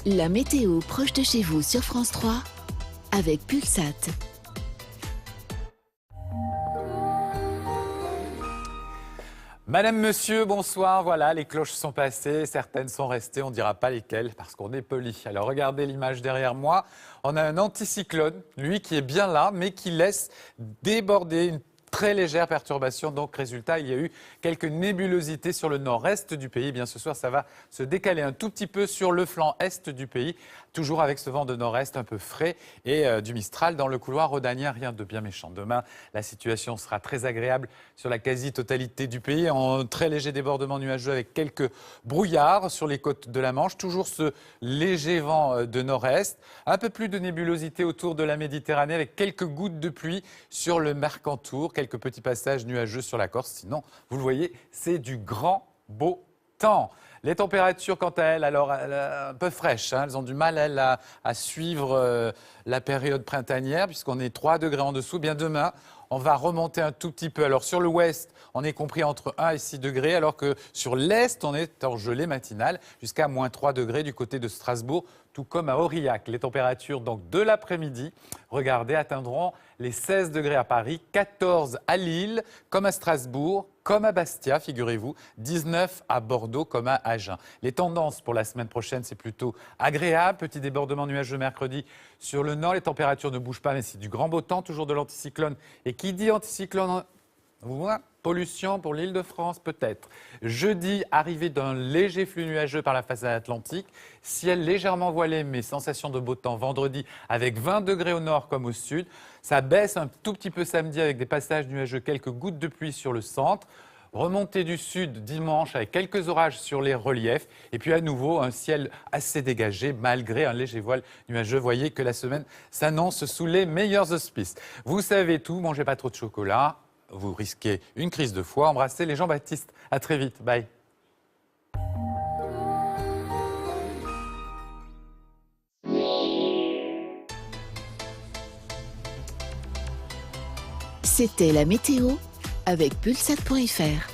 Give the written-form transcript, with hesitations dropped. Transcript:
La météo proche de chez vous sur France 3 avec Pulsat. Madame, monsieur, bonsoir. Voilà, les cloches sont passées, certaines sont restées, on ne dira pas lesquelles parce qu'on est poli. Alors regardez l'image derrière moi, on a un anticyclone, lui qui est bien là, mais qui laisse déborder une très légère perturbation. Donc résultat, il y a eu quelques nébulosités sur le nord-est du pays. Eh bien ce soir, ça va se décaler un tout petit peu sur le flanc est du pays, toujours avec ce vent de nord-est un peu frais et du Mistral dans le couloir rhodanien, rien de bien méchant. Demain, la situation sera très agréable sur la quasi-totalité du pays, en très léger débordement nuageux avec quelques brouillards sur les côtes de la Manche. Toujours ce léger vent de nord-est, un peu plus de nébulosité autour de la Méditerranée avec quelques gouttes de pluie sur le Mercantour, quelques petits passages nuageux sur la Corse. Sinon, vous le voyez, c'est du grand beau temps. Les températures, quant à elles, alors un peu fraîches, hein, elles ont du mal, elles, à suivre la période printanière, puisqu'on est 3 degrés en dessous. Bien demain, on va remonter un tout petit peu. Alors sur le ouest, on est compris entre 1 et 6 degrés, alors que sur l'est, on est en gelée matinale, jusqu'à moins 3 degrés du côté de Strasbourg, tout comme à Aurillac. Les températures donc de l'après-midi, regardez, atteindront les 16 degrés à Paris, 14 à Lille, comme à Strasbourg, comme à Bastia, figurez-vous, 19 à Bordeaux, comme à Agen. Les tendances pour la semaine prochaine, c'est plutôt agréable. Petit débordement nuageux mercredi sur le nord. Les températures ne bougent pas, mais c'est du grand beau temps, toujours de l'anticyclone. Et qui dit anticyclone, vous voyez, pollution pour l'Île-de-France peut-être. Jeudi, arrivée d'un léger flux nuageux par la façade atlantique. Ciel légèrement voilé, mais sensation de beau temps vendredi avec 20 degrés au nord comme au sud. Ça baisse un tout petit peu samedi avec des passages nuageux, quelques gouttes de pluie sur le centre. Remontée du sud dimanche avec quelques orages sur les reliefs. Et puis à nouveau, un ciel assez dégagé malgré un léger voile nuageux. Voyez que la semaine s'annonce sous les meilleurs auspices. Vous savez tout, mangez pas trop de chocolat. Vous risquez une crise de foie. Embrassez les Jean-Baptiste. À très vite. Bye. C'était la météo avec Pulsat.fr.